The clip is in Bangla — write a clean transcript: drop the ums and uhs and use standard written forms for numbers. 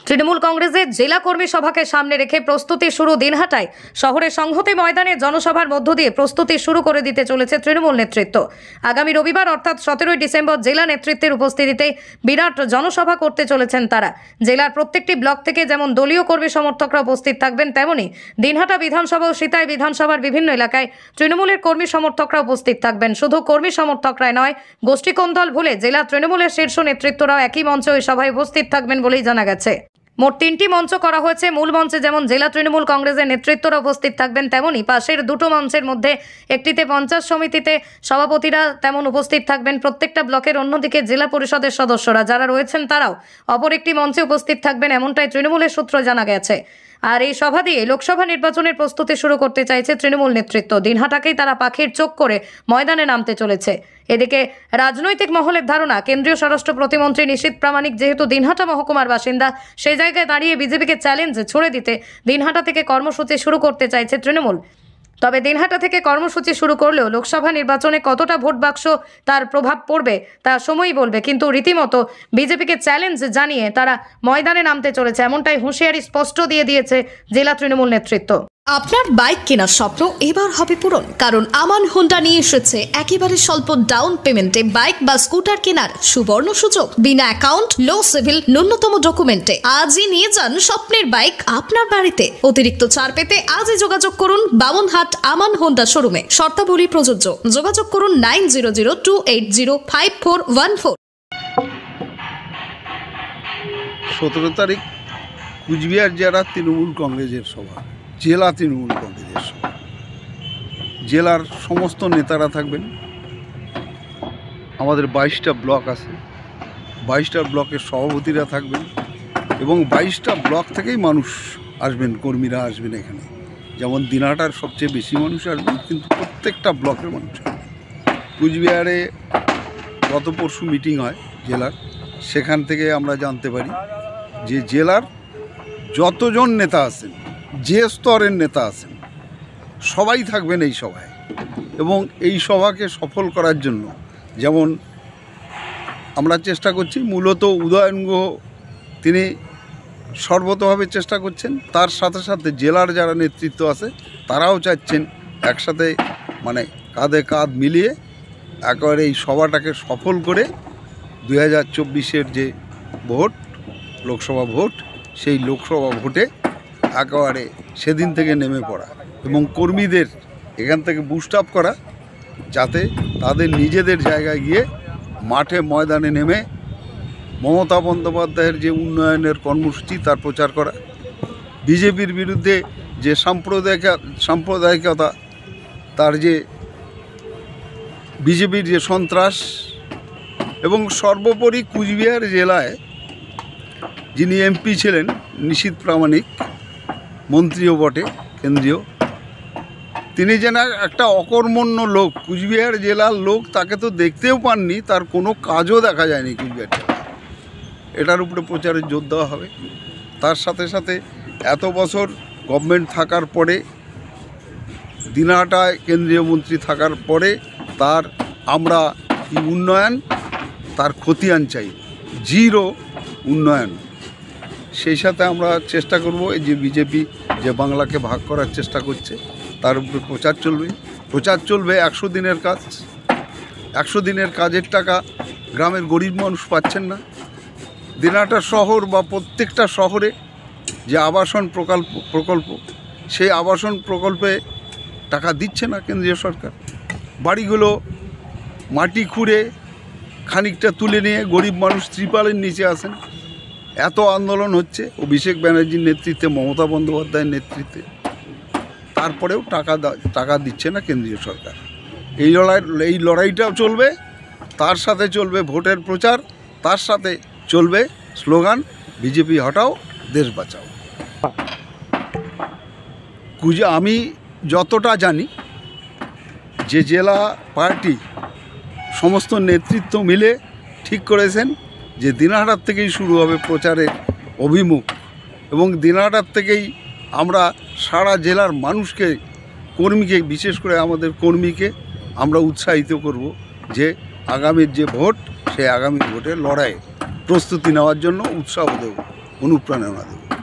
তৃণমূল কংগ্রেসের জেলা কর্মী সভাকে সামনে রেখে প্রস্তুতি শুরু দিনহাটায়। শহরের সংহতি ময়দানে জনসভার মধ্য দিয়ে প্রস্তুতি শুরু করে দিতে চলেছে তৃণমূল নেতৃত্ব। আগামী রবিবার অর্থাৎ 17 ডিসেম্বর জেলা নেতৃত্বের উপস্থিতিতে বিরাট জনসভা করতে চলেছেন তারা। জেলার প্রত্যেকটি ব্লক থেকে যেমন দলীয় কর্মী সমর্থকরা উপস্থিত থাকবেন, তেমনি দিনহাটা বিধানসভা ও সিতাই বিধানসভার বিভিন্ন এলাকায় তৃণমূলের কর্মী সমর্থকরা উপস্থিত থাকবেন। শুধু কর্মী সমর্থকরাই নয়, গোষ্ঠী কোন্দল ভুলে জেলা তৃণমূলের শীর্ষ নেতৃত্বরাও একই মঞ্চে ওই সভায় উপস্থিত থাকবেন বলেই জানা গেছে। মোট 3টি মঞ্চ করা হয়েছে। মূল মঞ্চে যেমন জেলা তৃণমূল কংগ্রেসের নেতৃত্বরা উপস্থিত থাকবেন, তেমনি পাশের দুটো মঞ্চের মধ্যে একটিতে পঞ্চায়েত সমিতিতে সভাপতিরা তেমন উপস্থিত থাকবেন প্রত্যেকটা ব্লকের। অন্যদিকে জেলা পরিষদের সদস্যরা যারা রয়েছেন তারাও অপর একটি মঞ্চে উপস্থিত থাকবেন, এমনটাই তৃণমূলের সূত্র জানা গেছে। আর এই সভা দিয়ে লোকসভা নির্বাচনের প্রস্তুতি শুরু করতে চাইছে তৃণমূল নেতৃত্ব। দিনহাটাকেই তারা পাখির চোখ করে ময়দানে নামতে চলেছে। এদিকে রাজনৈতিক মহলের ধারণা, কেন্দ্রীয় স্বরাষ্ট্র প্রতিমন্ত্রী নিশীথ প্রামাণিক যেহেতু দিনহাটা মহকুমার বাসিন্দা, সেই জায়গায় দাঁড়িয়ে বিজেপিকে চ্যালেঞ্জ ছুড়ে দিতে দিনহাটা থেকে কর্মসূচি শুরু করতে চাইছে তৃণমূল। তবে দিনহাটা থেকে কর্মসূচি শুরু করলেও লোকসভা নির্বাচনে কতটা ভোট বাক্স তার প্রভাব পড়বে তা সময়ই বলবে। কিন্তু রীতিমতো বিজেপিকে চ্যালেঞ্জ জানিয়ে তারা ময়দানে নামতে চলেছে, এমনটাই হুঁশিয়ারি স্পষ্ট দিয়ে দিয়েছে জেলা তৃণমূল নেতৃত্ব। আপনার বাইক কেনার স্বপ্ন এবার হবে পূরণ, কারণ আমান হোন্ডা নিয়ে এসেছে একেবারে স্বল্প ডাউন পেমেন্টে বাইক বা স্কুটার কেনার সুবর্ণ সুযোগ। বিনা অ্যাকাউন্ট, লো সিভিল, ন্যূনতম ডকুমেন্টে আজই নিয়ে যান স্বপ্নের বাইক আপনার বাড়িতে। অতিরিক্ত ছাড় পেতে আজই যোগাযোগ করুন বামনহাট আমান হোন্ডা শোরুমে। শর্তাবলী প্রযোজ্য। যোগাযোগ করুন 9002805414। 17 তারিখ কুচবিহার জেলা তৃণমূল কংগ্রেসের সভা, জেলা তৃণমূল কংগ্রেসের সভা। জেলার সমস্ত নেতারা থাকবেন। আমাদের 22টা ব্লক আছে, 22টা ব্লকের সভাপতিরা থাকবেন এবং 22টা ব্লক থেকেই মানুষ আসবেন, কর্মীরা আসবেন এখানে। যেমন দিনহাটার সবচেয়ে বেশি মানুষ আসবেন, কিন্তু প্রত্যেকটা ব্লকের মানুষ আসবেন। কুচবিহারে গত পরশু মিটিং হয় জেলার, সেখান থেকে আমরা জানতে পারি যে জেলার যতজন নেতা আছেন, যে স্তরের নেতা আছেন, সবাই থাকবেন এই সভায়। এবং এই সভাকে সফল করার জন্য যেমন আমরা চেষ্টা করছি, মূলত উদয়ন গুহ তিনি সর্বতভাবে চেষ্টা করছেন, তার সাথে সাথে জেলার যারা নেতৃত্ব আছে তারাও চাচ্ছেন একসাথে মানে কাঁধে কাঁধ মিলিয়ে একেবারে এই সভাটাকে সফল করে 2024-এর যে ভোট, লোকসভা ভোট, সেই লোকসভা ভোটে একেবারে সেদিন থেকে নেমে পড়া এবং কর্মীদের এখান থেকে বুস্ট আপ করা, যাতে তাদের নিজেদের জায়গায় গিয়ে মাঠে ময়দানে নেমে মমতা বন্দ্যোপাধ্যায়ের যে উন্নয়নের কর্মসূচি তার প্রচার করা, বিজেপির বিরুদ্ধে যে সাম্প্রদায়িকতা, তার যে বিজেপির যে সন্ত্রাস, এবং সর্বোপরি কুচবিহার জেলায় যিনি এমপি ছিলেন নিশীথ প্রামাণিক, মন্ত্রীও বটে কেন্দ্রীয়, তিনি যেন একটা অকর্মণ্য লোক, কুচবিহার জেলার লোক, তাকে তো দেখতেও পাননি, তার কোনো কাজও দেখা যায়নি কুচবিহার জেলায়। এটার উপরে প্রচারের জোর দেওয়া হবে। তার সাথে সাথে এত বছর গভর্নমেন্ট থাকার পরে, দিনহাটায় কেন্দ্রীয় মন্ত্রী থাকার পরে তার আমরা কি উন্নয়ন, তার খতিয়ান চাই, জিরো উন্নয়ন। সেই সাথে আমরা চেষ্টা করব এই যে বিজেপি যে বাংলাকে ভাগ করার চেষ্টা করছে তার উপরে প্রচার চলবে। 100 দিনের কাজ, 100 দিনের কাজের টাকা গ্রামের গরিব মানুষ পাচ্ছেন না। দিনহাটা শহর বা প্রত্যেকটা শহরে যে আবাসন প্রকল্প, সেই আবাসন প্রকল্পে টাকা দিচ্ছে না কেন্দ্রীয় সরকার। বাড়িগুলো মাটি খুঁড়ে খানিকটা তুলে নিয়ে গরিব মানুষ ত্রিপালের নিচে আসেন। এত আন্দোলন হচ্ছে অভিষেক ব্যানার্জির নেতৃত্বে, মমতা বন্দ্যোপাধ্যায়ের নেতৃত্বে, তারপরেও টাকা দিচ্ছে না কেন্দ্রীয় সরকার। এই লড়াইটাও চলবে, তার সাথে চলবে ভোটের প্রচার, তার সাথে চলবে স্লোগান বিজেপি হটাও, দেশ বাঁচাও। আমি যতটা জানি যে জেলা পার্টি সমস্ত নেতৃত্ব মিলে ঠিক করেছেন যে দিনহাটার থেকেই শুরু হবে প্রচারের অভিমুখ, এবং দিনহাটার থেকেই আমরা সারা জেলার মানুষকে, কর্মীকে, বিশেষ করে আমাদের কর্মীকে আমরা উৎসাহিত করব যে আগামীর যে ভোট, সেই আগামী ভোটের লড়াইয়ে প্রস্তুতি নেওয়ার জন্য উৎসাহ দেব। অনুপ্রেরণা দেবো।